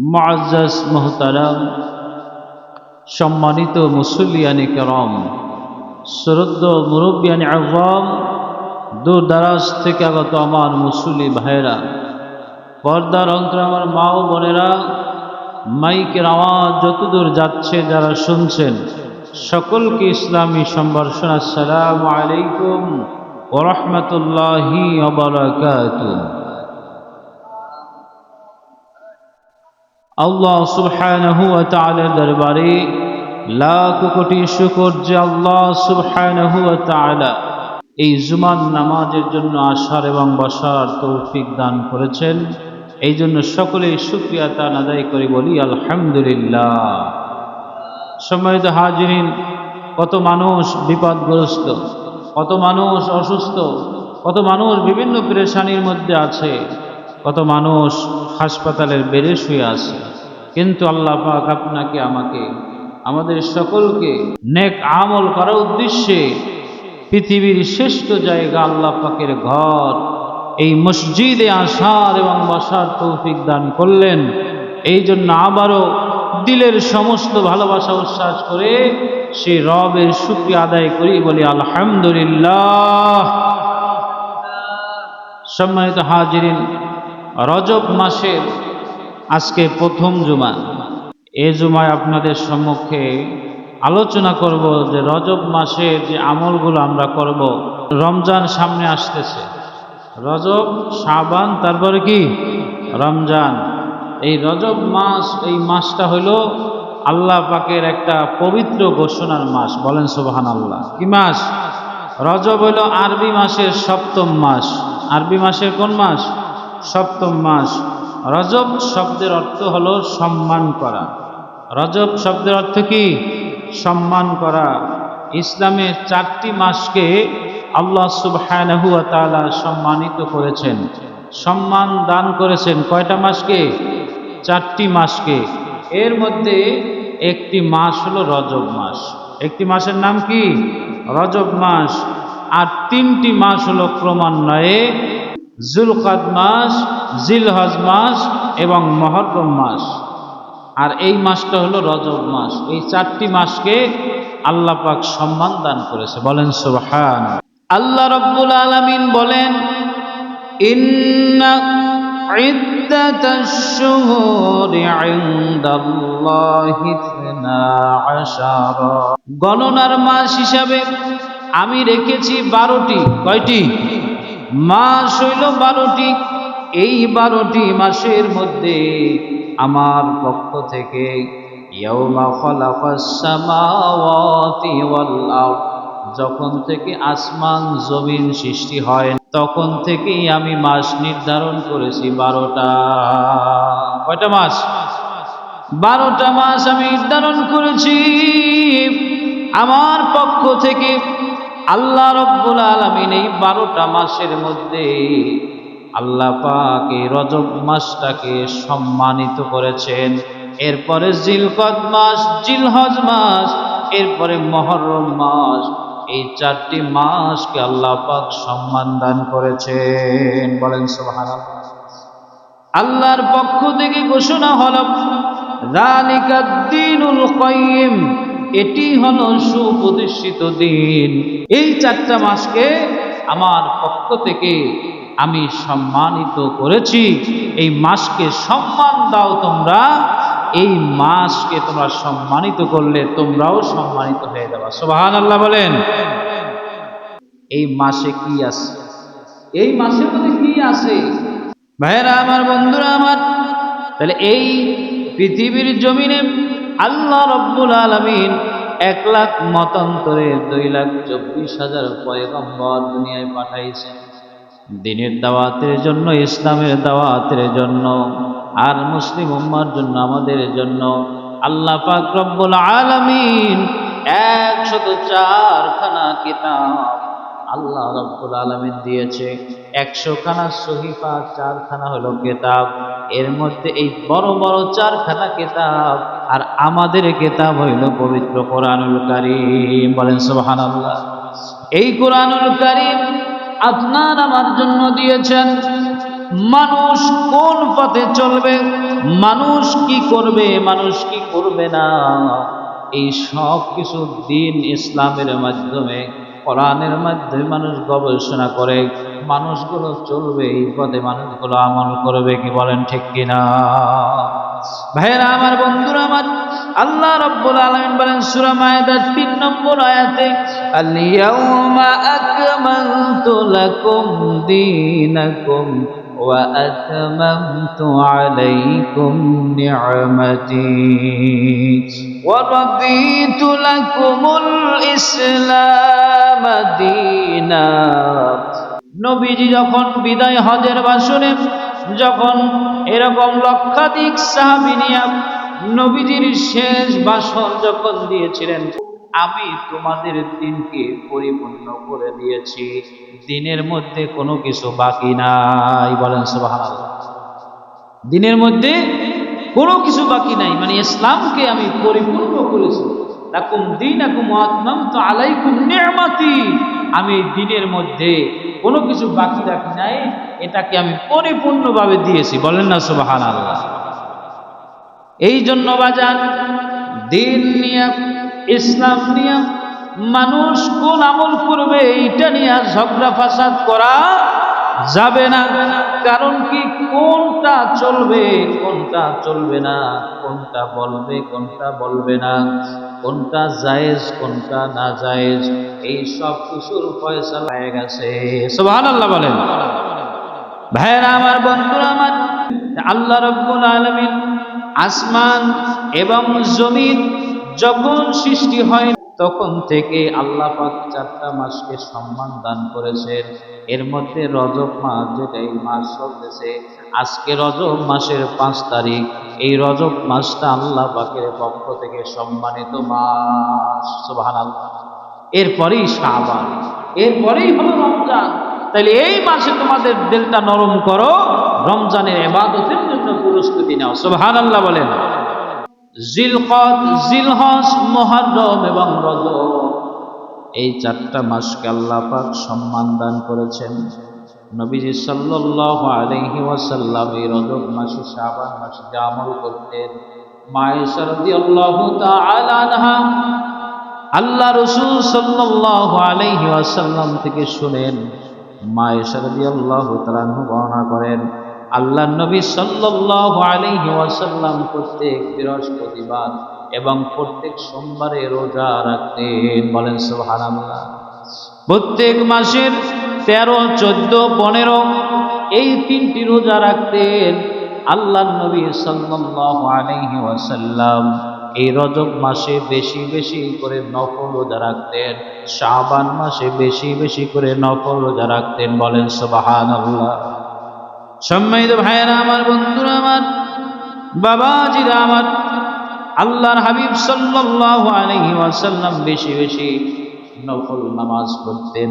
মুআজ্জাজ মুহতারাম, সম্মানিত মুসল্লিয়ানে কেরাম, শ্রদ্ধেয় মুরব্বিয়ানে আযম, দূর দারাজ থেকে আগত আমার মুসল্লি ভাইরা, পর্দার অন্তরে আমার মা ও বোনেরা, মাইকের আওয়াজ যতদূর যাচ্ছে যারা শুনছেন সকলকে ইসলামী সম্ভাষণ আসসালামু আলাইকুম ওয়া রাহমাতুল্লাহি ওয়া বারাকাতুহু। আল্লাহ সুবহানাহু ওয়া তাআলার দরবারে লাখ কোটি শুকর যে আল্লাহ সুবহানাহু ওয়া তাআলা এই জুমার নামাজের জন্য আসার এবং বসার তৌফিক দান করেছেন। এই জন্য সকলেই শুকরিয়া তার আদায় করে বলি আলহামদুলিল্লাহ। সম্মানিত হাজিরিন, কত মানুষ বিপদগ্রস্ত, কত মানুষ অসুস্থ, কত মানুষ বিভিন্ন পেরেশানির মধ্যে আছে, কত মানুষ হাসপাতালের বেডে শুয়ে আছে। কিন্তু আল্লাহ পাক আপনাকে আমাকে আমাদের সকলকে নেক আমল করার উদ্দেশ্যে পৃথিবীর শ্রেষ্ঠ জায়গা আল্লাহ পাকের ঘর এই মসজিদে আসার এবং বসার তৌফিক দান করলেন। এই জন্য আবারও দিলের সমস্ত ভালোবাসা উচ্ছ্বাস করে সেই রবের শুকরিয়া আদায় করি, বলি আলহামদুলিল্লাহ। সম্মানিত হাজিরিন, রজব মাসের আজকে প্রথম জুমা। এই জুমায় আপনাদের সম্মুখে আলোচনা করব যে রজব মাসে যে আমলগুলো আমরা করব। রমজান সামনে আসতেছে, রজব, শাবান, তারপরে কি রমজান। এই রজব মাস, এই মাসটা হলো আল্লাহ পাকের একটা পবিত্র ঘোষণার মাস। বলেন সুবহানাল্লাহ। কি মাস? রজব হলো আরবি মাসের সপ্তম মাস। আরবি মাসের কোন মাস? সপ্তম মাস। রজব শব্দের অর্থ হলো সম্মান করা। রজব শব্দের অর্থ কি? সম্মান করা। ইসলামের 4টি মাসকে আল্লাহ সুবহানাহু ওয়া তাআলা সম্মানিত করেছেন, সম্মান দান করেছেন। কয়টা মাসকে? 4টি মাসকে। এর মধ্যে একটি মাস হলো রজব মাস। একটি মাসের নাম কি? রজব মাস। আর 3টি মাস হলো ক্রমান্বয়ে যুলকাদ মাস, জিলহজ মাস এবং মুহররম মাস। আর এই মাসটা হলো রজব মাস। এই 4টি মাসকে আল্লাহ পাক সম্মান দান করেছে। বলেন সুবহান। আল্লাহ রাব্বুল আলামিন বলেন, ইন্না ইদ্দাতাশ শুহুরি ইনদাল্লাহি 12। গণনার মাস হিসাবে আমি রেখেছি 12টি। কয়টি? মাস হইল 12টি। এই 12টি মাসের মধ্যে আমার পক্ষ থেকে ইয়াউমা খালাকাস সামাওয়াতি ওয়াল আরদ, যখন থেকে আসমান জমিন সৃষ্টি হয় তখন থেকেই আমি মাস নির্ধারণ করেছি 12টা। কয়টা মাস? 12টা মাস আমি নির্ধারণ করেছি আমার পক্ষ থেকে। আল্লাহ রাব্বুল আলামিন এই 12টা মাসের মধ্যে আল্লাহ পাক এই রজব মাসটাকে সম্মানিত করেছেন। এরপরে জিলকদ মাস, জিলহজ মাস, এরপরে মুহররম মাস। এই 4টি মাসকে আল্লাহ পাক সম্মান দান করেছেন। বলেন সুবহানাল্লাহ। আল্লাহর পক্ষ থেকে ঘোষণা হলো, যালিকাদ দীনুল কাইয়্যিম, এটি হলো সুপ্রতিষ্ঠিত দিন। এই 4টা মাসকে আমার পক্ষ থেকে আমি সম্মানিত করেছি। এই মাসকে সম্মান দাও তোমরা। এই মাসকে তোমরা সম্মানিত করলে তোমরাও সম্মানিত হয়ে যাবে। সুবহানাল্লাহ বলেন। এই মাসে কি আছে? এই মাসের মধ্যে কি আছে ভাইরা আমার, বন্ধুরা আমার? তাহলে এই পৃথিবীর জমিনে আল্লাহ রাব্বুল আলামিন 1 লাখ মতান্তরে 2,24,000 পয়গম্বর দুনিয়ায় পাঠাইছেন দ্বীনের দাওয়াতের জন্য, ইসলামের দাওয়াতের জন্য, আর মুসলিম উম্মার জন্য, আমাদের জন্য। আল্লাহ পাক রব্বুল আলামিন 104 খানা কিতাব আল্লাহ রাব্বুল আলামিন দিয়েছে। 100 খানা সহিফা, 4 খানা হলো কিতাব। এর মধ্যে এই বড় বড় 4 খানা কিতাব, আর আমাদের কিতাব হইল পবিত্র কোরআনুল কারীম। বলেন সুবহানাল্লাহ। এই কোরআনুল কারীম আপনার আমার জন্য দিয়েছেন। মানুষ কোন পথে চলবে, মানুষ কি করবে, মানুষ কি করবে না, এই সব কিছু দিন ইসলামের মাধ্যমে, কোরআনের মাধ্যমে মানুষ গবেষণা করে মানুষগুলো চলবে এই পথে, মানুষগুলো আমল করবে। কি বলেন ঠিক কিনা? ভাইরা আমার, বন্ধুরা আমার, আল্লাহ রাব্বুল আলামিন বলেন সূরা মায়েদার ৩ নম্বর আয়াতে, আল-ইয়াউমা আকমালতু লাকুম দীনাকুম ওয়া আতমামতু আলাইকুম নি'মাতি ওয়া রাদিতু লাকুমুল ইসলাম দীনা। নবীজি যখন বিদায় হজের ভাষণে যখন এরকম লক্ষাধিক সাহাবী নিয়ে নবীজির শেষ ভাষণ যখন দিয়েছিলেন, আমি তোমাদের দিনকে পরিপূর্ণ করে দিয়েছি, দিনের মধ্যে কোনো কিছু বাকি নাই। বলেন সুবহানাল্লাহ। দিনের মধ্যে কোনো কিছু বাকি নাই, মানে ইসলামকে আমি পরিপূর্ণ করেছি। লাকুম দীনাকুম ওয়া আতমামতু আলাইকুম নি'মাতি, আমি দিনের মধ্যে কোনো কিছু বাকি রাখি নাই, এটাকে আমি পরিপূর্ণভাবে দিয়েছি। বলেন না সুবহানাল্লাহ। এই জন্য বাজান, দিন নিয়ে, ইসলাম নিয়ে মানুষ কোন আমল করবে এইটা নিয়ে ঝগড়া ফাসাদ করা যাবে না। কারণ কি, কোনটা চলবে কোনটা চলবে না, কোনটা বলবে কোনটা বলবে না, কোনটা জায়েজ কোনটা না জায়েজ, এই সব কিছুর ফয়সালা হয়ে গেছে। সুবহানাল্লাহ বলেন। ভাইরা আমার, বন্ধুরা আমার, আল্লাহ রাব্বুল আলামিন আসমান এবং জমিন যখন সৃষ্টি হয় তখন থেকে আল্লাহ পাক 4টা মাসকে সম্মান দান করেছেন। এর মধ্যে রজব মাস, যেটা এই মাস চলতেছে, আজকে রজব মাসের 5 তারিখ, এই রজব মাসটা আল্লাহ পাকের পক্ষ থেকে সম্মানিত মাস। সুবহানাল্লাহ। এরপরেই শাবান, এরপরেই হলো রমজান। তাহলে এই মাসে তোমাদের দিলটা নরম করো, রমজানের ইবাদতের জন্য প্রস্তুতি নাও। সুবহানাল্লাহ বলেন। জিলকদ, জিলহজ, মুহররম এবং রজব, এই 4টা মাসকে আল্লাহ পাক সম্মান দান করেছেন। নবীজি সাল্লাল্লাহু আলাইহি ওয়াসাল্লাম এই রজব মাসে, শাবান মাসে আমল করতেন। মা আয়েশা রাদিয়াল্লাহু তাআলা আনহা আল্লাহ রাসূল সাল্লাল্লাহু আলাইহি ওয়াসাল্লাম থেকে শুনেন, মা আয়েশা রাদিয়াল্লাহু তাআলা বর্ণনা করেন, আল্লাহর নবী সাল্লাল্লাহু আলাইহি ওয়াসাল্লাম প্রত্যেক বৃহস্পতিবার এবং প্রত্যেক সোমবারে রোজা রাখতেন। বলেন সুবহানাল্লাহ। প্রত্যেক মাসের 13, 14, 15 এই 3টি রোজা রাখতেন আল্লাহর নবী সাল্লাল্লাহু আলাইহি ওয়াসাল্লাম। এই রজব মাসে বেশি বেশি করে নফল রোজা রাখতেন, শাবান মাসে বেশি বেশি করে নফল রোজা রাখতেন। বলেন সুবহানাল্লাহ। সম্মানিত ভাইয়েরা আমার, বন্ধুরা আমার, বাবাজিরা আমার, আল্লাহর হাবিব সাল্লাল্লাহু আলাইহি ওয়াসাল্লাম বেশি বেশি নফল নামাজ পড়তেন,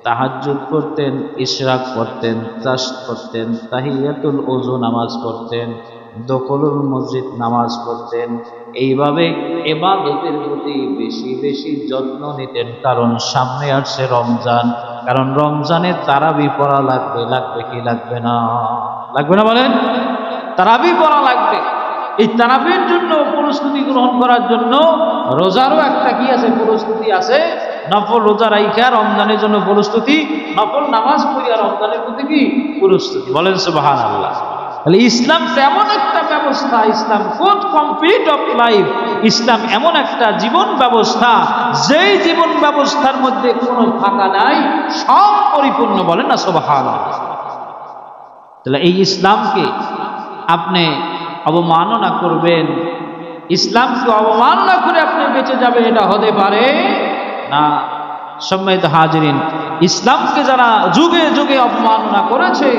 তাহাজ্জুদ করতেন, ইশরাক করতেন, তাশাহুদ করতেন, তাহিয়াতুল ওযু নামাজ পড়তেন, দখলুল মসজিদ নামাজ পড়তেন। এইভাবে ইবাদতের প্রতি বেশি বেশি যত্ন নিতেন। কারণ সামনে আসছে রমজান, কারণ রমজানে তারাবি পড়া লাগবে। লাগবে কি লাগবে না? লাগবে না বলেন? তারাবি পড়া লাগবে। এই তারাবির জন্য প্রস্তুতি গ্রহণ করার জন্য রোজারও একটা কি আছে, প্রস্তুতি আছে। নফল রোজা রাইখা রমজানের জন্য প্রস্তুতি, নফল নামাজ পড়িয়া রমজানের প্রতি কি প্রস্তুতি। বলেন সুবহানাল্লাহ। তাহলে ইসলাম তেমন একটা ব্যবস্থা, ইসলাম কোড কমপ্লিট অফ লাইফ, ইসলাম এমন একটা জীবন ব্যবস্থা, যেই জীবন ব্যবস্থার মধ্যে কোনো ফাঁকা নাই, সব পরিপূর্ণ। বলেন না সুবহানাল্লাহ। তাহলে এই ইসলামকে আপনি অবমাননা করবেন, ইসলামকে অবমাননা করে আপনি বেঁচে যাবেন, এটা হতে পারে না। সম্মানিত হাজিরিন, ইসলামকে যারা যুগে যুগে অবমাননা করেছে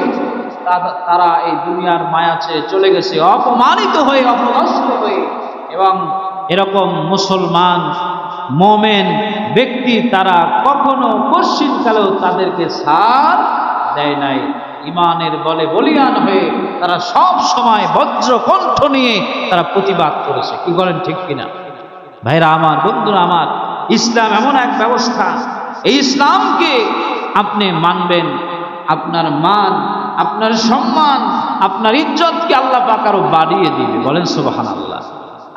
তারা এই দুনিয়ার মায়া ছেড়ে চলে গেছে অপমানিত হয়ে, অপদস্থ হয়ে। এবং এরকম মুসলমান মোমেন ব্যক্তি তারা কখনো কশ্চিনকালেও তাদেরকে ছাড় দেয় নাই। ইমানের বলে বলিয়ান হয়ে তারা সব সময় বজ্র কণ্ঠ নিয়ে তারা প্রতিবাদ করেছে। কি বলেন ঠিক কিনা? ভাইরা আমার, বন্ধুরা আমার, ইসলাম এমন এক ব্যবস্থা, এই ইসলামকে আপনি মানবেন, আপনার মান, আপনার সম্মান, আপনার ইজ্জতকে আল্লাহ পাক আরো বাড়িয়ে দিবে। বলেন সুবহানাল্লাহ।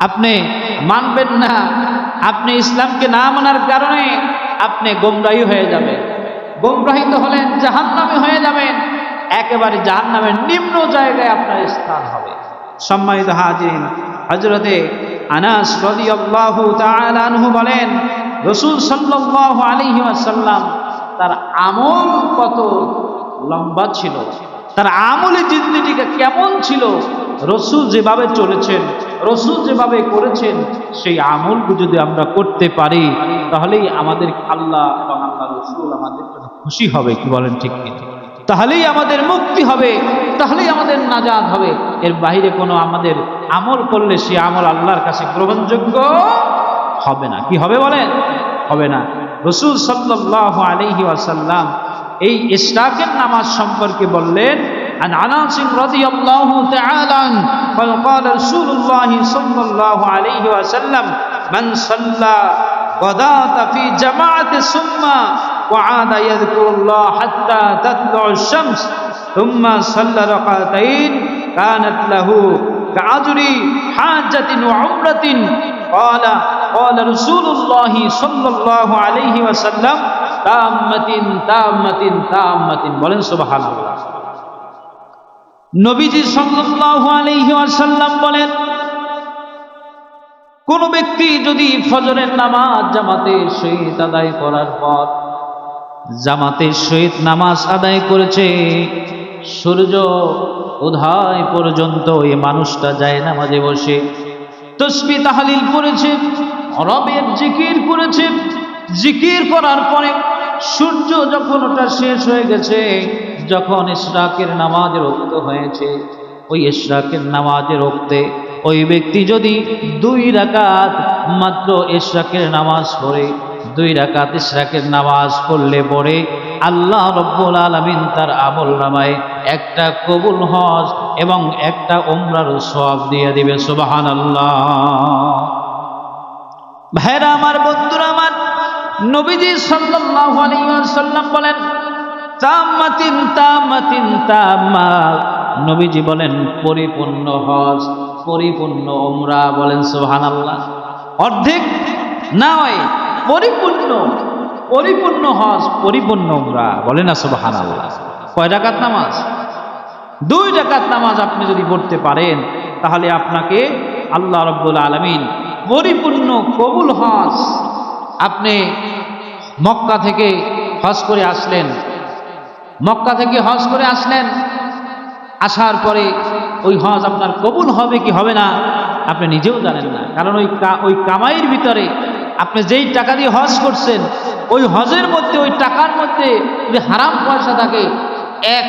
আপনি মানবেন না, আপনি ইসলামকে না মানার কারণে আপনি গোমরাহী হয়ে যাবেন। গোমরাহিত হলেন জাহান্নামী হয়ে যাবেন, একেবারে জাহান্নামের নিম্ন জায়গায় আপনার স্থান হবে। সম্মানিত হাজিরিন, হযরতে আনাস রাদিয়াল্লাহু তাআলা আনহু বলেন, রাসূল সাল্লাল্লাহু আলাইহি ওয়াসাল্লাম তার আমল কত লম্বা ছিল, তার আমলে জিন্দেগিটা কেমন ছিল, রাসূল যেভাবে চলেছেন, রাসূল যেভাবে করেছেন, সেই আমলগুলো যদি আমরা করতে পারি তাহলেই আমাদের আল্লাহ এবং আল্লাহ রাসূল আমাদের জন্য খুশি হবে। কি বলেন ঠিক কি? তাহলেই আমাদের মুক্তি হবে, তাহলেই আমাদের নাজাত হবে। এর বাইরে কোনো আমাদের আমল করলে সে আমল আল্লাহর কাছে গ্রহণযোগ্য হবে না। কি হবে বলেন? হবে না। রাসূল সাল্লাল্লাহু আলাইহি ওয়াসাল্লাম এই ইশরাকের নামাজ সম্পর্কে বললেন, عن أنس رضي الله تعالى عنه قال رسول الله صلى الله عليه وسلم من صلى غداة في جماعة ثم وعاد يذكر الله حتى تطلع الشمس ثم صلى ركعتين كانت له كأجر حاجة وعمرة قال رسول الله صلى الله عليه وسلم تامة تامة تامة বলেন সুবহানাল্লাহ। নবীজি সাল্লাল্লাহু আলাইহি ওয়াসাল্লাম বলেন, কোন ব্যক্তি যদি ফজরের নামাজ জামাতের সহিত আদায় করার পর, জামাতের সহিত নামাজ আদায় করেছে, সূর্য উদয় পর্যন্ত এই মানুষটা যায় নামাজে বসে তাসবিহ তাহলিল করেছে, রবের জিকির করেছে, জিকির করার পরে সূর্য যখন ওটা শেষ হয়ে গেছে, যখন ইশরাকের নামাজের ওক্ত হয়েছে, ওই ইশরাকের নামাজের ওক্তে ওই ব্যক্তি যদি 2 রাকাত মাত্র ইশরাকের নামাজ পড়ে, 2 রাকাত ইশরাকের নামাজ পড়লে পরে আল্লাহ রাব্বুল আলামিন তার আমল নামায় একটা কবুল হজ এবং একটা উমরার সওয়াব দিয়ে দিবে। সুবহানাল্লাহ। ভাইরা আমার, বন্ধুরা আমার, নবীজি সাল্লাল্লাহু আলাইহি ওয়াসাল্লাম বলেন তাম্মাতিন তাম্মাতিন তাম্মা, নবীজি বলেন পরিপূর্ণ হজ, পরিপূর্ণ উমরা। বলেন সুবহানাল্লাহ। অর্ধেক নয়, পরিপূর্ণ, পরিপূর্ণ হজ, পরিপূর্ণ উমরা। বলেন না সুবহানাল্লাহ। কয় রাকাত নামাজ? 2 রাকাত নামাজ আপনি যদি পড়তে পারেন তাহলে আপনাকে আল্লাহ রাব্বুল আলামিন পরিপূর্ণ কবুল হজ, আপনি মক্কা থেকে হজ করে আসলেন, মক্কা থেকে হজ করে আসলেন, আসার পরে ওই হজ আপনার কবুল হবে কি হবে না আপনি নিজেও জানেন না। কারণ ওই কামাইয়ের ভিতরে আপনি যেই টাকা দিয়ে হজ করছেন, ওই হজের মধ্যে, ওই টাকার মধ্যে যদি হারাম পয়সা থাকে, 1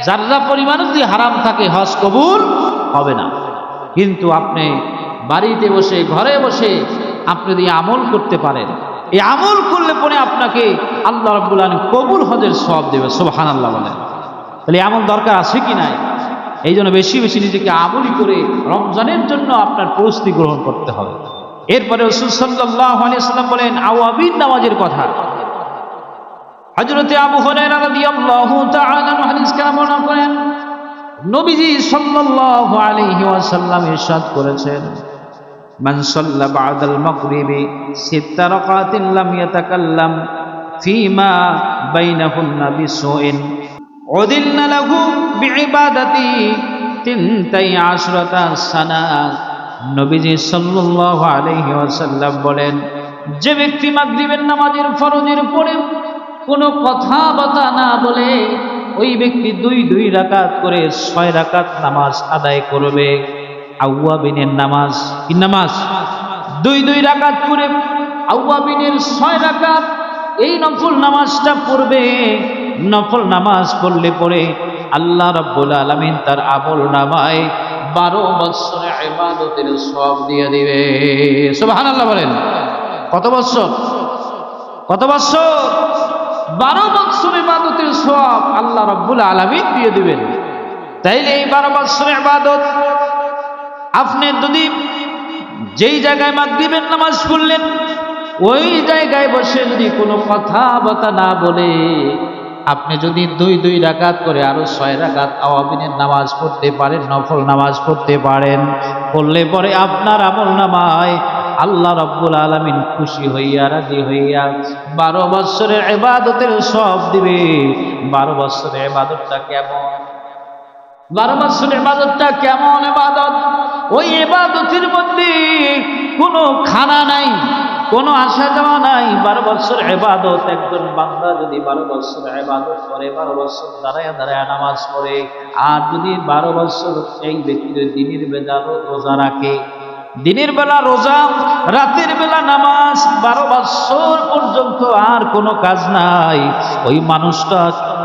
জাররা পরিমাণ যদি হারাম থাকে, হজ কবুল হবে না। কিন্তু আপনি বাড়িতে বসে, ঘরে বসে আপনি যদি আমল করতে পারেন, এই আমল করলে পরে আপনাকে আল্লাহ রাব্বুল আলামিন কবুল হজের সওয়াব দেবে। সুবহানাল্লাহ। বলেন, তাহলে আমল দরকার আছে কি নাই? এই জন্য বেশি বেশি নিজেকে আমলি করে রমজানের জন্য আপনার প্রস্তুতি গ্রহণ করতে হবে। এরপরে রাসূল সাল্লাল্লাহু আলাইহি ওয়াসাল্লাম বলেন আওয়াবিন নামাজের কথা। হযরতে আবু হুরায়রা রাদিয়াল্লাহু তাআলা আনহু হাদিস বর্ণনা করেন, নবীজি সাল্লাল্লাহু আলাইহি ওয়াসাল্লাম ইরশাদ করেছেন, মান সাল্লা বা'দাল মাগরিবি 6 রাকাতিন লাম ইয়াতাকাল্লাম ফীমা বাইনাহুন্না বিসুইন উদিলনা লাহু বিইবাদাতি 13 সানা। নবীজি সাল্লাল্লাহু আলাইহি ওয়াসাল্লাম বলেন, যে ব্যক্তি মাগরিবের নামাজের ফরজের পরে কোনো কথাবার্তা না বলে ওই ব্যক্তি 2 রাকাত করে 6 রাকাত নামাজ আদায় করবে। আওয়াবিনের নামাজ, কি নামাজ? 2 রাকাত করে আওয়াবিনের 6 রাকাত এই নফল নামাজটা পড়বে। নফল নামাজ পড়লে পরে আল্লাহ রাব্বুল আলামিন তার আমল নামায় 12 বছরের ইবাদতের সওয়াব দিয়ে দিবে। সুবহানাল্লাহ। বলেন, কত বছর? কত বছর? 12 বছর ইবাদতের সওয়াব আল্লাহ রাব্বুল আলামিন দিয়ে দিবেন। তাইলে এই 12 বছরের ইবাদত আপনি যদি যেই জায়গায় মাগরিবের নামাজ পড়লেন, ওই জায়গায় বসে যদি কোনো কথাবার্তা না বলে আপনি যদি 2 রাকাত করে আরো 6 রাকাত আওয়াবিনের নামাজ পড়তে পারেন, নফল নামাজ পড়তে পারেন, পড়লে পরে আপনার আমল নামায় আল্লাহ রাব্বুল আলামিন খুশি হইয়া রাজি হইয়া 12 বছরের ইবাদতের সব দিবে। 12 বছরের ইবাদতটা কেমন? 12 বছরের ইবাদতটা কেমন ইবাদত? ওই ইবাদতের মধ্যে কোনো খানা নাই, কোনো আসা যাওয়া নাই। 12 বছর ইবাদত, একজন বান্দা যদি 12 বছর ইবাদত করে, 12 বছর দাঁড়ায় দাঁড়ায় নামাজ পড়ে, আর যদি 12 বছর সেই ব্যক্তি দিনের বেলা রোজা রাখে, দিনের বেলা রোজা, রাতের বেলা নামাজ, 12 বছর পর্যন্ত আর কোনো কাজ নাই, ওই মানুষটা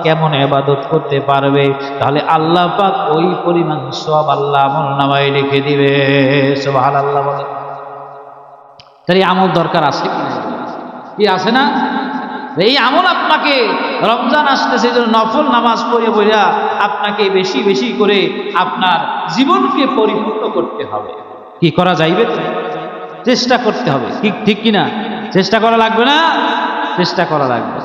কেমন ইবাদত করতে পারবে? তাহলে আল্লাহ পাক ওই পরিমাণ সওয়াব আল্লাহ আমলনামায় লিখে দিবে। সুবহানাল্লাহ বলে। তাই আমল দরকার আছে কি আছে না? এই আমল আপনাকে, রমজান আসতেছে যে নফল নামাজ পড়ে পড়িয়া আপনাকে বেশি বেশি করে আপনার জীবনকে পরিপূর্ণ করতে হবে। কি করা যাইবে? চেষ্টা করতে হবে, ঠিক কিনা? চেষ্টা করা লাগবে না? চেষ্টা করা লাগবে।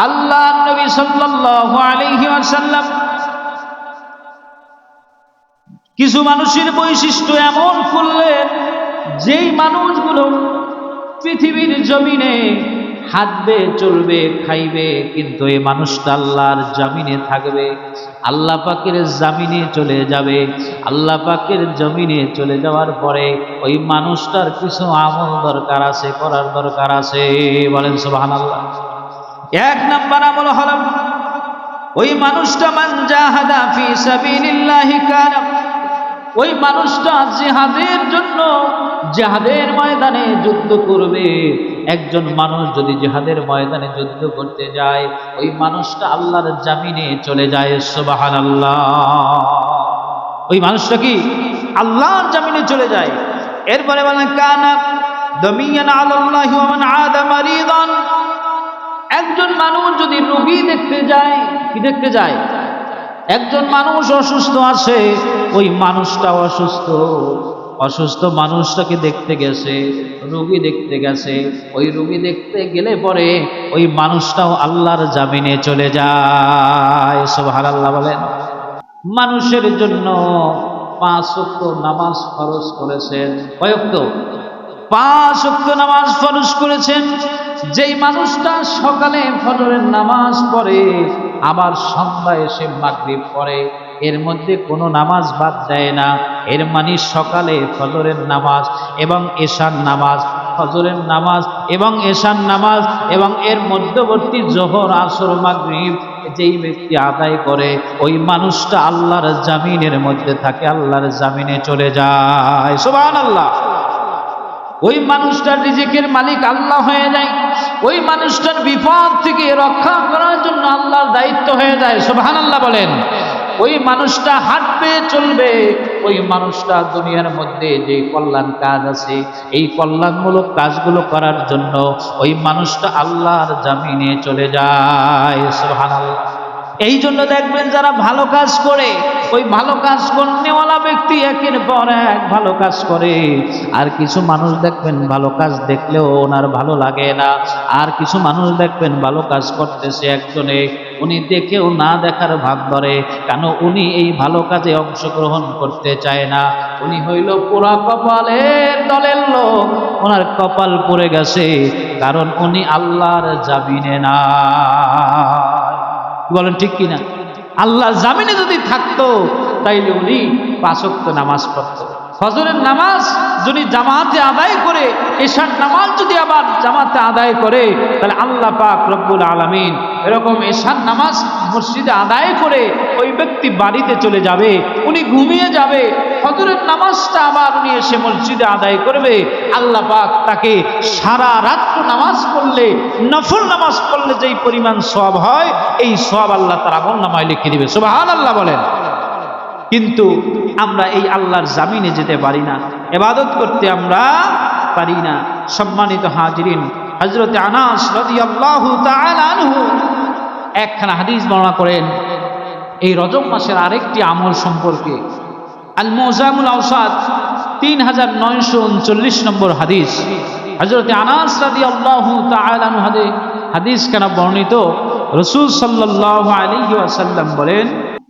আল্লাহ নবী সাল্লাল্লাহু আলাইহি ওয়াসাল্লাম কিছু মানুষের বৈশিষ্ট্য এমন করলেন, যেই মানুষগুলো পৃথিবীর জমিনে হাঁটবে, চলবে, খাইবে, কিন্তু এই মানুষটা আল্লাহর জমিনে থাকবে, আল্লাহ পাকের জমিনে চলে যাবে। আল্লাহ পাকের জমিনে চলে যাওয়ার পরে ওই মানুষটার কিছু আমল দরকার আছে, করার দরকার আছে। বলেন সুবহানাল্লাহ। 1 নাম্বার আমল হলো ওই মানুষটা মান জাহাদা ফি সাবিলিল্লাহি কানা, ওই মানুষটা জিহাদের জন্য জিহাদের ময়দানে যুদ্ধ করবে। একজন মানুষ যদি জিহাদের ময়দানে যুদ্ধ করতে যায়, ওই মানুষটা আল্লাহর জমিনে চলে যায়। সুবহানাল্লাহ। ওই মানুষটা কি আল্লাহর জমিনে চলে যায়। এরপরে বলেন কানা দামিয়ান আলাল্লাহি ওয়া মান আদা মারিদান, একজন মানুষ যদি রোগী দেখতে যায়, কি দেখতে যায়? একজন মানুষ অসুস্থ আছে, ওই মানুষটা অসুস্থ মানুষটাকে দেখতে গেছে, রোগী দেখতে গেছে, ওই রোগী দেখতে গেলে পরে ওই মানুষটাও আল্লাহর জমিনে চলে যায়। সুবহানাল্লাহ বলেন। মানুষের জন্য 5 ওয়াক্ত নামাজ ফরজ করেছেন। কয় ওয়াক্ত? 5 ওয়াক্ত নামাজ ফরজ করেছেন। যেই মানুষটা সকালে ফজরের নামাজ পড়ে, আবার সন্ধ্যায় এসে মাগরিব পড়ে, এর মধ্যে কোনো নামাজ বাদ দেয় না, এর মানে সকালে ফজরের নামাজ এবং এশার নামাজ, ফজরের নামাজ এবং এশার নামাজ এবং এর মধ্যবর্তী জোহর, আসর, মাগরিব যেই ব্যক্তি আদায় করে, ওই মানুষটা আল্লাহর জমিনের মধ্যে থাকে, আল্লাহর জমিনে চলে যায়। সুবহানাল্লাহ। ওই মানুষটার রিজিকের মালিক আল্লাহ হয়ে যায়, ওই মানুষটার বিপদ থেকে রক্ষা করার জন্য আল্লাহর দায়িত্ব হয়ে যায়। সুবহানাল্লাহ বলেন। ওই মানুষটা হাঁটবে, চলবে, ওই মানুষটা দুনিয়ার মধ্যে যে কল্যাণ কাজ আছে, এই কল্যাণমূলক কাজগুলো করার জন্য ওই মানুষটা আল্লাহর জমিনে চলে যায়। সুবহানাল্লাহ। এই জন্য দেখবেন যারা ভালো কাজ করে, ওই ভালো কাজ করনেওয়ালা ব্যক্তি একের পর এক ভালো কাজ করে। আর কিছু মানুষ দেখবেন ভালো কাজ দেখলেও ওনার ভালো লাগে না। আর কিছু মানুষ দেখবেন ভালো কাজ করতেছে একজনে, উনি দেখেও না দেখার ভাব ধরে, কেন উনি এই ভালো কাজে অংশগ্রহণ করতে চায় না। উনি হইল পোড়া কপালের দলের লোক, ওনার কপাল পড়ে গেছে, কারণ উনি আল্লাহর জমিনে না। বলেন ঠিক কিনা? আল্লাহর জমিনে যদি থাকতো তাইলে উনি 5 ওয়াক্ত নামাজ পড়তো। ফজরের নামাজ যদি জামাতে আদায় করে, এশার নামাজ যদি আবার জামাতে আদায় করে, তাহলে আল্লাহ পাক রব্বুল আলামিন এরকম এশার নামাজ মসজিদে আদায় করে ওই ব্যক্তি বাড়িতে চলে যাবে, উনি ঘুমিয়ে যাবে, ফজরের নামাজটা আবার উনি এসে মসজিদে আদায় করবে। আল্লাহ পাক তাকে সারা রাত্র নামাজ পড়লে, নফল নামাজ পড়লে যেই পরিমাণ সওয়াব হয়, এই সওয়াব আল্লাহ তার আমলনামায় লিখে দিবে। সুবহানাল্লাহ বলেন। কিন্তু আমরা এই আল্লাহর জমিনে যেতে পারি না, ইবাদত করতে আমরা পারি না। সম্মানিত হাজিরিন, হযরত আনাস রাদিয়াল্লাহু তাআলা আনহু একখানা হাদিস বর্ণনা করেন এই রজব মাসের আরেকটি আমল সম্পর্কে। আল মুজামুল আওসাত 3939 নম্বর হাদিস। হযরত আনাস রাদিয়াল্লাহু তাআলা আনহু হাদিস কেন বর্ণিত? রাসূল সাল্লাল্লাহু আলাইহি ওয়াসাল্লাম বলেন,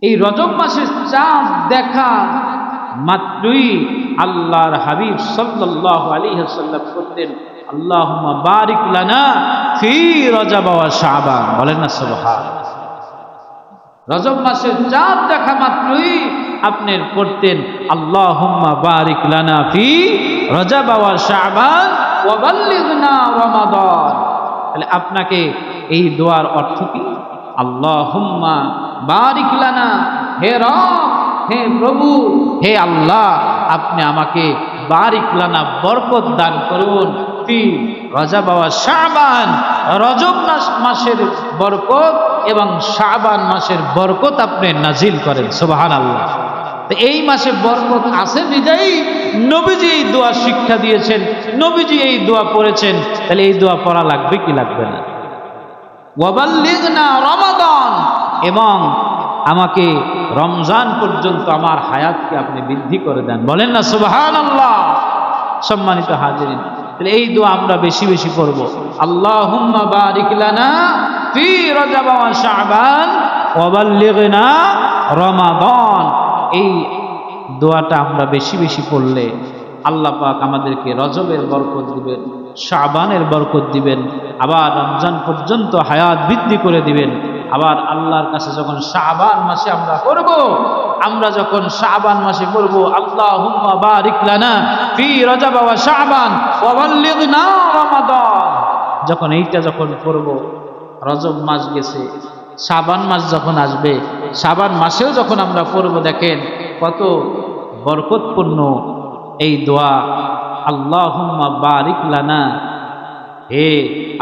এই রজব মাসের চাঁদ দেখা মাত্রই আল্লাহর হাবিব সাল্লাল্লাহু আলাইহি ওয়াসাল্লাম বলতেন, আল্লাহুম্মা বারিক লানা ফি রজব ওয়া শাবান। বলেন না সুবহানাল্লাহ। রজব মাসের চাঁদ দেখা মাত্রই আপনি পড়তেন, আল্লাহুম্মা বারিক লানা ফি রজব ওয়া শাবান ওয়া বাল্লিগনা রমাদান। তাহলে আপনাকে এই দোয়ার অর্থ কি? আল্লাহুম্মা বারিক লানা, হে রব, হে প্রভু, হে আল্লাহ, আপনি আমাকে বারিক লানা, বরকত দান করুন, ফি রজব ওয়া শাবান, রজব মাসের বরকত এবং শাবান মাসের বরকত আপনি নাজিল করেন। সুবহানাল্লাহ। তো এই মাসে বরকত আছে বিদায়ী নবীজি এই দোয়া শিক্ষা দিয়েছেন, নবীজি এই দোয়া পড়েছেন। তাহলে এই দোয়া পড়া লাগবে কি লাগবে না? ওয়াবাল্লিগনা রমাদান, এবং আমাকে রমজান পর্যন্ত আমার হায়াতকে আপনি বৃদ্ধি করে দেন। বলেন না সুবহানাল্লাহ। সম্মানিত হাজিরিন, তাহলে এই দোয়া আমরা বেশি বেশি করব। আল্লাহুম্মা বারিক লানা ফি রজব ওয়া শাবান ওয়া বাল্লিগনা রমাদান। এই দোয়াটা আমরা বেশি বেশি পড়লে আল্লাহ পাক আমাদেরকে রজবের বরকত দিবেন, শাবানের বরকত দিবেন, আবার রমজান পর্যন্ত হায়াত বৃদ্ধি করে দিবেন। আবার আল্লাহর কাছে যখন শাবান মাসে আমরা করব, আমরা যখন শাবান মাসে করব, আল্লাহুম্মা বারিক লানা ফি রজব ওয়া শাবান ওয়া বাল্লিগনা রমাদান, যখন এইটা যখন করব, রজব মাস গেছে, শাবান মাস যখন আসবে, শাবান মাসেও যখন আমরা করব, দেখেন কত বরকতপূর্ণ এই দোয়া। আল্লাহুম্মা বারিক লানা, হে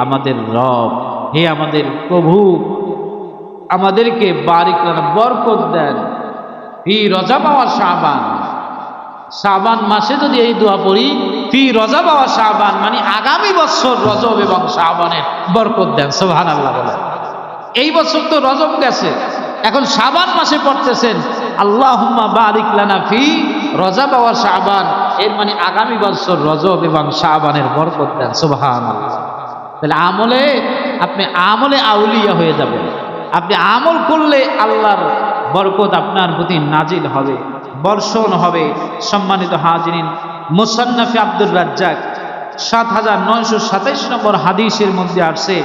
আমাদের রব, হে আমাদের প্রভু, আমাদেরকে বারিক লানা, বরকত দেন, ফি রজব ওয়া শাবান, শাবান মাসে যদি এই দোয়া পড়ি, ফি রজব ওয়া শাবান মানে আগামী বছর রজব এবং শাবানের বরকত দেন। সুবহানাল্লাহ বলেন। এই বছর তো রজব গেছে, এখন শাবান মাসে পড়তেছেন আল্লাহুম্মা বারিক লানা ফি রজব ওয়া শাবান, এর মানে আগামী বছর রজব এবং শাবানের বরকত দেন। সুবহানাল্লাহ। তাহলে আমলে আপনি আমলে আউলিয়া হয়ে যাবেন। আপনি আমল করলে আল্লাহর বরকত আপনার প্রতি নাজিল হবে, বর্ষণ হবে। সম্মানিত হাজিরিন, মুসান্নাফে আব্দুর রাজ্জাক 7927 নম্বর হাদিসের মধ্যে আসছে,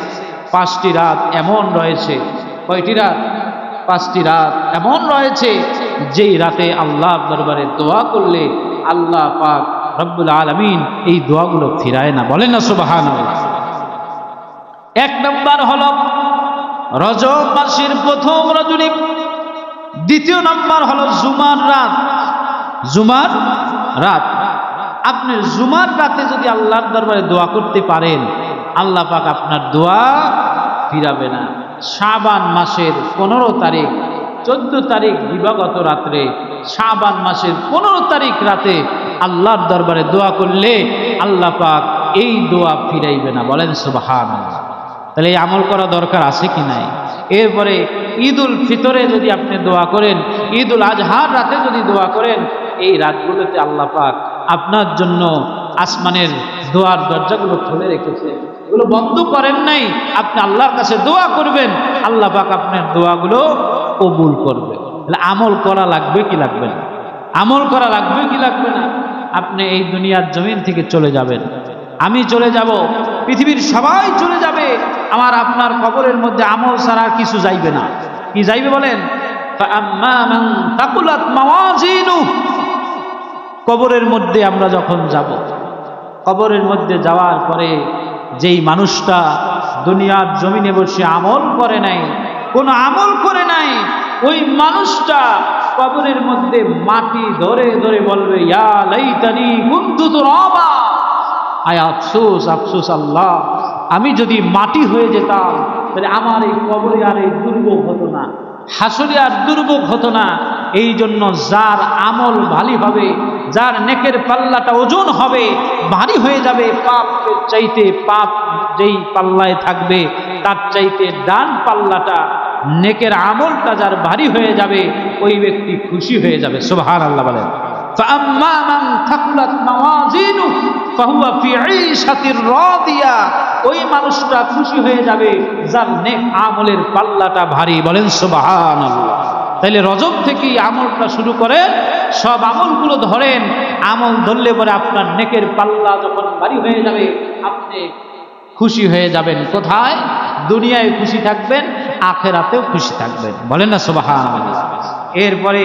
5টি রাত এমন রয়েছে। কয়টি রাত? 5টি রাত এমন রয়েছে যেই রাতে আল্লাহর দরবারে দোয়া করলে আল্লাহ পাক রব্বুল আলামিন এই দোয়াগুলো ফিরায় না। বলেন না সুবহানাল্লাহ। 1 নম্বর হলো রজব মাসের প্রথম রজনী, 2য় নম্বর হলো জুমার রাত। জুমার রাত, আপনি জুমার রাতে যদি আল্লাহর দরবারে দোয়া করতে পারেন, আল্লাহ পাক আপনার দোয়া ফিরাবে না। শাবান মাসের 15 তারিখ, 14 তারিখ দিবাগত রাত্রে, শাবান মাসের 15 তারিখ রাতে আল্লাহর দরবারে দোয়া করলে আল্লাহ পাক এই দোয়া ফিরাইবে না। বলেন সুবহানাল্লাহ। তাহলে এই আমল করা দরকার আছে কি নাই? এরপরে ঈদুল ফিতরে যদি আপনি দোয়া করেন, ঈদুল আজহার রাতে যদি দোয়া করেন, এই রাতগুলোতে আল্লাহ পাক আপনার জন্য আসমানের দোয়ার দরজাগুলো খুলে রেখেছে, এগুলো বন্ধ করেন নাই। আপনি আল্লাহর কাছে দোয়া করবেন, আল্লাহ পাক আপনার দোয়াগুলো কবুল করবে। তাহলে আমল করা লাগবে কি লাগবে না? আমল করা লাগবে কি লাগবে না? আপনি এই দুনিয়ার জমিন থেকে চলে যাবেন, আমি চলে যাব, পৃথিবীর সবাই চলে যাবে, আমার আপনার কবরের মধ্যে আমল ছাড়া কিছু যাইবে না। কি যাইবে বলেন? ফাআম্মা মান তাকুলাত মাওয়াজিনুহু, কবরের মধ্যে আমরা যখন যাব, কবরের মধ্যে যাওয়ার পরে যেই মানুষটা দুনিয়ার জমিনে বসে আমল করে নাই, কোনো আমল করে নাই, ওই মানুষটা কবরের মধ্যে মাটি ধরে ধরে বলবে, ইয়া লাইতানি কুনতু তুরাবা, আয় আফসোস, আফসোস আল্লাহ, আমি যদি মাটি হয়ে যেতাম তাহলে আমার এই কবরে আর এই দুর্ভোগ হতো না, হাসরে আর দুর্ভোগ হতো না। এই জন্য যার আমল ভারী হবে, যার নেকের পাল্লাটা ওজন হবে, ভারী হয়ে যাবে, পাপের চাইতে পাপ যেই পাল্লায় থাকবে তার চাইতে ডান পাল্লাটা, নেকের আমলটা যার ভারী হয়ে যাবে, ওই ব্যক্তি খুশি হয়ে যাবে। সুবহানাল্লাহ বলেন। فأما من ثقلت موازينه فهو في عيشة راضية, ওই মানুষটা খুশি হয়ে যাবে যার নেক আমলের পাল্লাটা ভারী। বলেন সুবহানাল্লাহ। তাইলে রজব থেকেই আমলটা শুরু করেন, সব আমলগুলো ধরেন। আমল ধরলে পরে আপনার নেকের পাল্লা যখন ভারী হয়ে যাবে আপনি খুশি হয়ে যাবেন। কোথায়? দুনিয়ায় খুশি থাকবেন, আখিরাতেও খুশি থাকবেন। বলেন না সুবহানাল্লাহ। এরপরে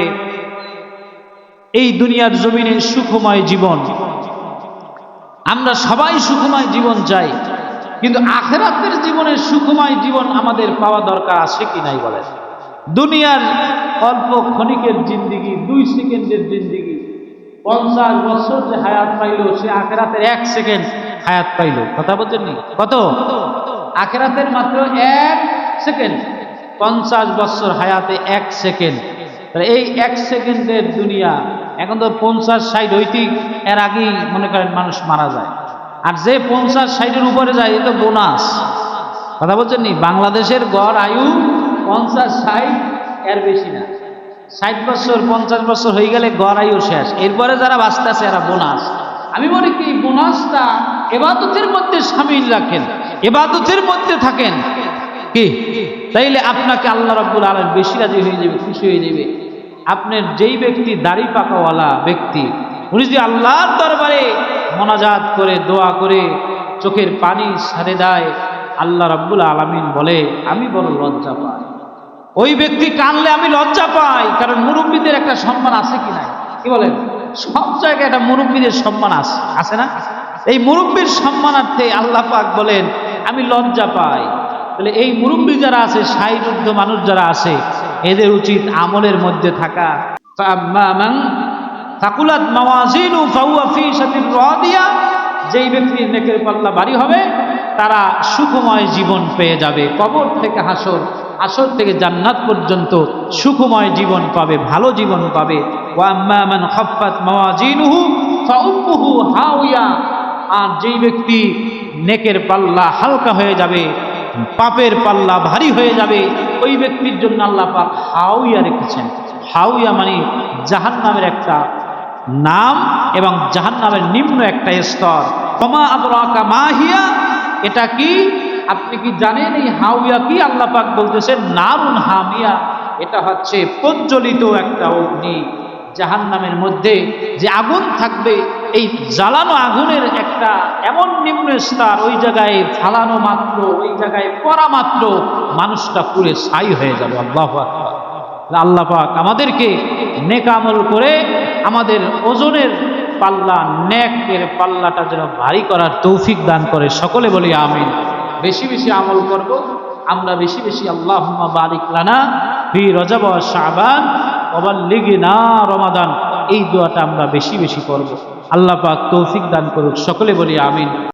এই দুনিয়ার জমিনে সুখময় জীবন, আমরা সবাই সুখময় জীবন চাই, কিন্তু আখিরাতের জীবনের সুখময় জীবন আমাদের পাওয়া দরকার আছে কি নাই বলেন? দুনিয়ার অল্প ক্ষণিকের জিন্দিগি, 2 সেকেন্ডের জিন্দিগি, 50 বছর যে হায়াত পাইল সে আখিরাতের 1 সেকেন্ড হায়াত পাইল। কথা বলছেন নি? কত? আখিরাতের মাত্র 1 সেকেন্ড, 50 বছর হায়াতে 1 সেকেন্ড। এই 1 সেকেন্ডের দুনিয়া, এখন তো 50-60 হইতেই এর আগেই মনে করেন মানুষ মারা যায়। আর যে 50-60-এর উপরে যায় এ তো বোনাস। কথা বলছেন নি? বাংলাদেশের গড় আয়ু 50-60, এর বেশি না। 60 বছর 50 বছর হয়ে গেলে গড় আয়ু শেষ। এরপরে যারা বাঁচতেছে এরা বোনাস। আমি মনে করি বোনাসটা ইবাদতের মধ্যে শামিল রাখেন, ইবাদতের মধ্যে থাকেন কি, তাইলে আপনাকে আল্লাহ রাব্বুল আলামিন বেশি রাজি হয়ে যাবে, খুশি হয়ে যাবে। আপনার যেই ব্যক্তি দাড়ি পাকাওয়ালা ব্যক্তি, উনি যদি আল্লাহর দরবারে মোনাজাত করে দোয়া করে চোখের পানি ছেড়ে দেয়, আল্লাহ রাব্বুল আলামিন বলে আমি বড় লজ্জা পাই। ওই ব্যক্তি কানলে আমি লজ্জা পাই, কারণ মুরব্বীদের একটা সম্মান আছে কি নাই? কি বলেন? সব জায়গায় একটা মুরব্বীদের সম্মান আছে, আছে না? এই মুরব্বীর সম্মানার্থে আল্লাহ পাক বলেন আমি লজ্জা পাই। তাহলে এই মুরব্বী যারা আছে, 60 ঊর্ধ্ব মানুষ যারা আছে, এদের উচিত আমলের মধ্যে থাকা। থাকুলাত মাওয়াজিনু ফাহুয়া ফি শাতির রাদিয়া, যেই ব্যক্তির নেকের পাল্লা ভারী হবে তারা সুখময় জীবন পেয়ে যাবে। কবর থেকে হাসর, হাসর থেকে জান্নাত পর্যন্ত সুখময় জীবন পাবে, ভালো জীবন পাবে। ওয়া আম্মা মান খাফফাত মাওয়াজিনুহু ফাউম্মুহু হাওিয়া, আর যেই ব্যক্তি নেকের পাল্লা হালকা হয়ে যাবে, পাপের পাল্লা ভারী হয়ে যাবে, ওই ব্যক্তির জন্য আল্লাহ পাক হাওিয়া রেখেছেন। হাওিয়া মানে জাহান্নামের একটা নাম এবং জাহান্নামের নিম্ন একটা স্তর। ওমা আদরাকা মা হিয়া, এটা কি আপনি কি জানেন এই হাওিয়া কি? আল্লাহ পাক বলতেছেন নারুন হামিয়া, এটা হচ্ছে প্রজ্বলিত একটা অগ্নি। জাহান্নামের মধ্যে যে আগুন থাকবে, এই জ্বালানো আগুনের একটা এমন নিম্ন স্তর, ওই জায়গায় ফালানো মাত্র, ওই জায়গায় পড়া মাত্র মানুষটা পুড়ে ছাই হয়ে যাবে। আল্লাহু আকবার। আল্লাহ পাক আমাদেরকে নেক আমল করে আমাদের ওজনের পাল্লা, নেকের পাল্লাটা যেন ভারী করার তৌফিক দান করে। সকলে বলি আমিন। বেশি বেশি আমল করব আমরা, বেশি বেশি। আল্লাহুম্মা বারিক লানা ফি রজব ওয়া শাবান ওয়া বাল্লিগনা রমাদান, এই দোয়াটা আমরা বেশি বেশি করব। আল্লাহ পাক তৌফিক দান করুক। সকলে বলি আমিন।